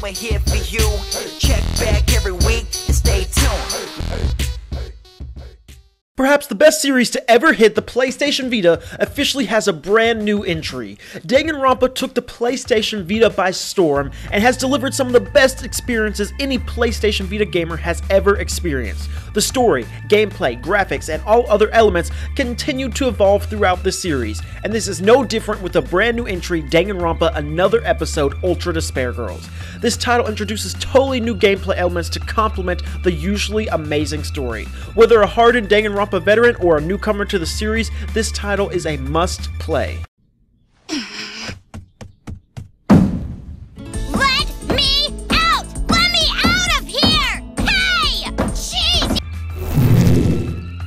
we're here for you. Check back every week and stay tuned. Perhaps the best series to ever hit the PlayStation Vita officially has a brand new entry. Danganronpa took the PlayStation Vita by storm and has delivered some of the best experiences any PlayStation Vita gamer has ever experienced. The story, gameplay, graphics, and all other elements continue to evolve throughout the series, and this is no different with the brand new entry Danganronpa Another Episode Ultra Despair Girls. This title introduces totally new gameplay elements to complement the usually amazing story. Whether a hardened Danganronpa veteran or a newcomer to the series, this title is a must-play. Let me out! Let me out of here! Hey! Jeez!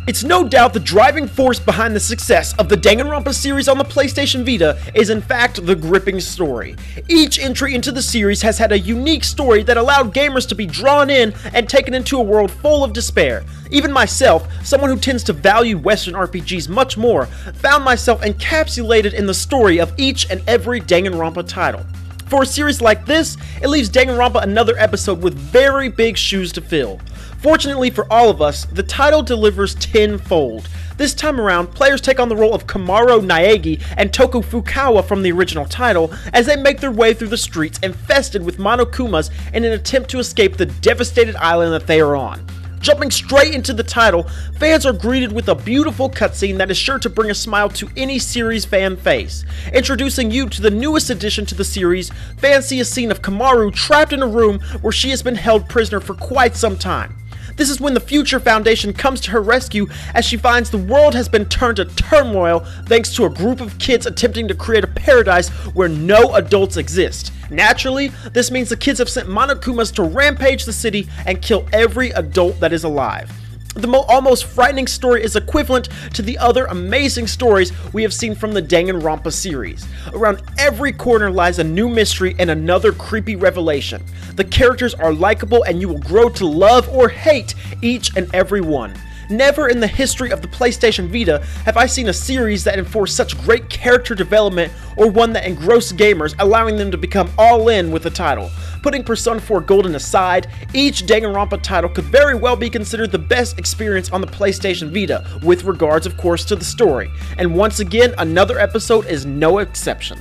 It's no doubt the driving force behind the success of the Danganronpa series on the PlayStation Vita is in fact the gripping story. Each entry into the series has had a unique story that allowed gamers to be drawn in and taken into a world full of despair. Even myself, someone who tends to value Western RPGs much more, found myself encapsulated in the story of each and every Danganronpa title. For a series like this, it leaves Danganronpa Another Episode with very big shoes to fill. Fortunately for all of us, the title delivers tenfold. This time around, players take on the role of Komaro Naegi and Toko Fukawa from the original title as they make their way through the streets infested with Monokumas in an attempt to escape the devastated island that they are on. Jumping straight into the title, fans are greeted with a beautiful cutscene that is sure to bring a smile to any series fan face. Introducing you to the newest addition to the series, fans see a scene of Komaru trapped in a room where she has been held prisoner for quite some time. This is when the Future Foundation comes to her rescue as she finds the world has been turned to turmoil thanks to a group of kids attempting to create a paradise where no adults exist. Naturally, this means the kids have sent Monokumas to rampage the city and kill every adult that is alive. The almost frightening story is equivalent to the other amazing stories we have seen from the Danganronpa series. Around every corner lies a new mystery and another creepy revelation. The characters are likable and you will grow to love or hate each and every one. Never in the history of the PlayStation Vita have I seen a series that enforced such great character development or one that engrossed gamers, allowing them to become all in with the title. Putting Persona 4 Golden aside, each Danganronpa title could very well be considered the best experience on the PlayStation Vita, with regards of course to the story. And once again, Another Episode is no exception.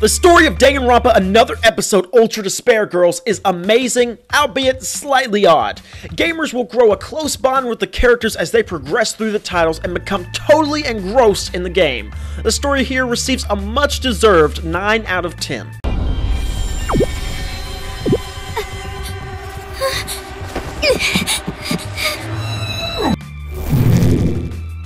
The story of Danganronpa Another Episode Ultra Despair Girls is amazing, albeit slightly odd. Gamers will grow a close bond with the characters as they progress through the titles and become totally engrossed in the game. The story here receives a much deserved 9 out of 10.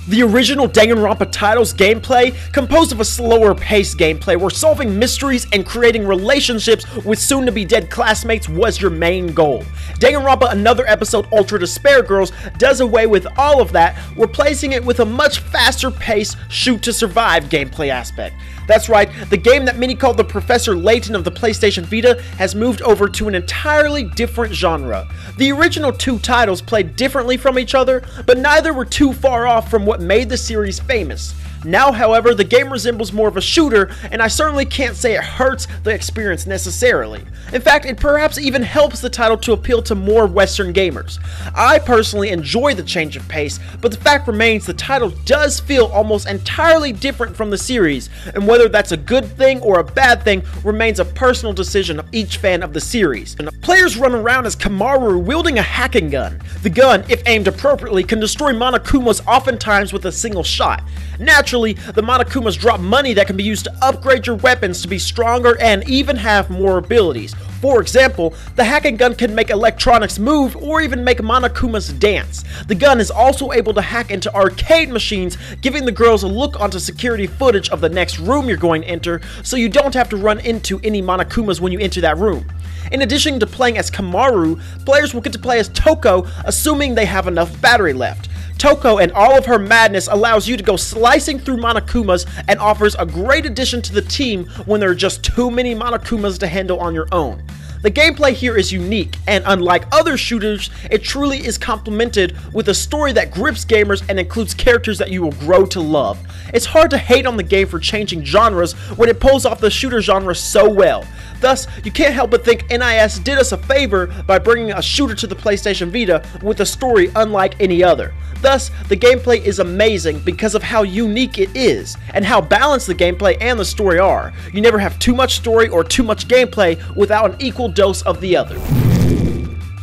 The original Danganronpa title's gameplay, composed of a slower paced gameplay where solving mysteries and creating relationships with soon-to-be dead classmates was your main goal. Danganronpa Another Episode Ultra Despair Girls does away with all of that, replacing it with a much faster paced shoot-to-survive gameplay aspect. That's right, the game that many call the Professor Layton of the PlayStation Vita has moved over to an entirely different genre. The original two titles played differently from each other, but neither were too far off from what made the series famous. Now, however, the game resembles more of a shooter, and I certainly can't say it hurts the experience necessarily. In fact, it perhaps even helps the title to appeal to more Western gamers. I personally enjoy the change of pace, but the fact remains the title does feel almost entirely different from the series, and whether that's a good thing or a bad thing remains a personal decision of each fan of the series. Players run around as Komaru wielding a hacking gun. The gun, if aimed appropriately, can destroy Monokumas oftentimes with a single shot. Naturally, the Monokumas drop money that can be used to upgrade your weapons to be stronger and even have more abilities. For example, the hacking gun can make electronics move or even make Monokumas dance. The gun is also able to hack into arcade machines, giving the girls a look onto security footage of the next room you're going to enter, so you don't have to run into any Monokumas when you enter that room. In addition to playing as Komaru, players will get to play as Toko, assuming they have enough battery left. Toko and all of her madness allows you to go slicing through Monokumas and offers a great addition to the team when there are just too many Monokumas to handle on your own. The gameplay here is unique, and unlike other shooters, it truly is complemented with a story that grips gamers and includes characters that you will grow to love. It's hard to hate on the game for changing genres when it pulls off the shooter genre so well. Thus, you can't help but think NIS did us a favor by bringing a shooter to the PlayStation Vita with a story unlike any other. Thus, the gameplay is amazing because of how unique it is, and how balanced the gameplay and the story are. You never have too much story or too much gameplay without an equal dose of the other.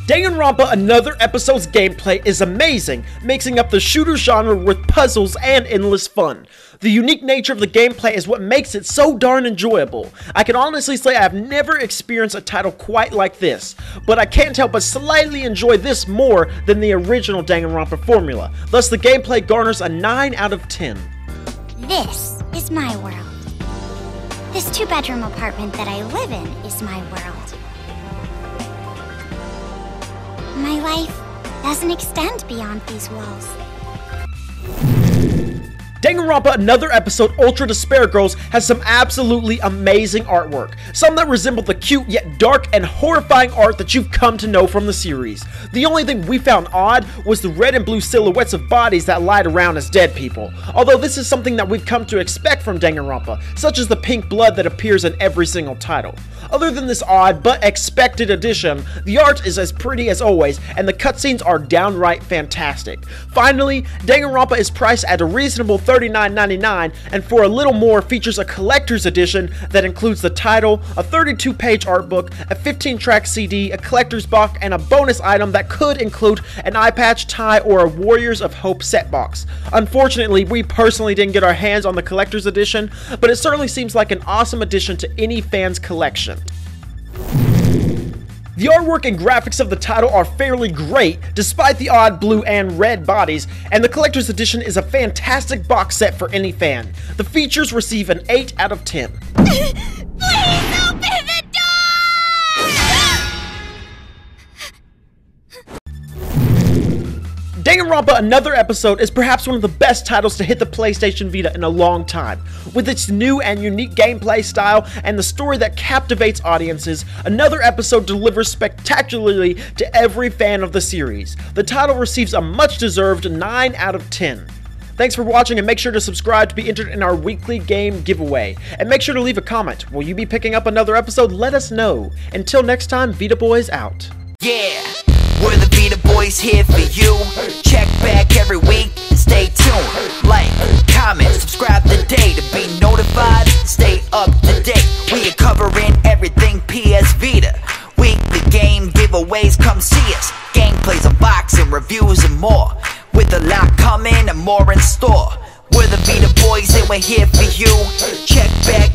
Danganronpa Another Episode's gameplay is amazing, mixing up the shooter genre with puzzles and endless fun. The unique nature of the gameplay is what makes it so darn enjoyable. I can honestly say I have never experienced a title quite like this, but I can't help but slightly enjoy this more than the original Danganronpa formula. Thus, the gameplay garners a 9 out of 10. This is my world. This 2-bedroom apartment that I live in is my world. My life doesn't extend beyond these walls. Danganronpa Another Episode Ultra Despair Girls has some absolutely amazing artwork, some that resemble the cute yet dark and horrifying art that you've come to know from the series. The only thing we found odd was the red and blue silhouettes of bodies that lied around as dead people, although this is something that we've come to expect from Danganronpa, such as the pink blood that appears in every single title. Other than this odd but expected addition, the art is as pretty as always, and the cutscenes are downright fantastic. Finally, Danganronpa is priced at a reasonable $39.99, and for a little more features a collector's edition that includes the title, a 32-page art book, a 15-track CD, a collector's box, and a bonus item that could include an eye patch, tie, or a Warriors of Hope set box. Unfortunately, we personally didn't get our hands on the collector's edition, but it certainly seems like an awesome addition to any fan's collection. The artwork and graphics of the title are fairly great, despite the odd blue and red bodies, and the collector's edition is a fantastic box set for any fan. The features receive an 8 out of 10. Please open the door! Danganronpa Another Episode is perhaps one of the best titles to hit the PlayStation Vita in a long time. With its new and unique gameplay style and the story that captivates audiences, Another Episode delivers spectacularly to every fan of the series. The title receives a much-deserved 9 out of 10. Thanks for watching, and make sure to subscribe to be entered in our weekly game giveaway. And make sure to leave a comment. Will you be picking up another episode? Let us know. Until next time, Vita Boys out. Yeah, we're the Vita Boys here for you. Check back every week and stay tuned. Like, comment, subscribe today to be notified. Stay up to date. We are covering everything PS Vita. Weekly game giveaways, come see us. Gameplays, unboxing, reviews, and more. With a lot coming and more in store. We're the Vita Boys and we're here for you. Check back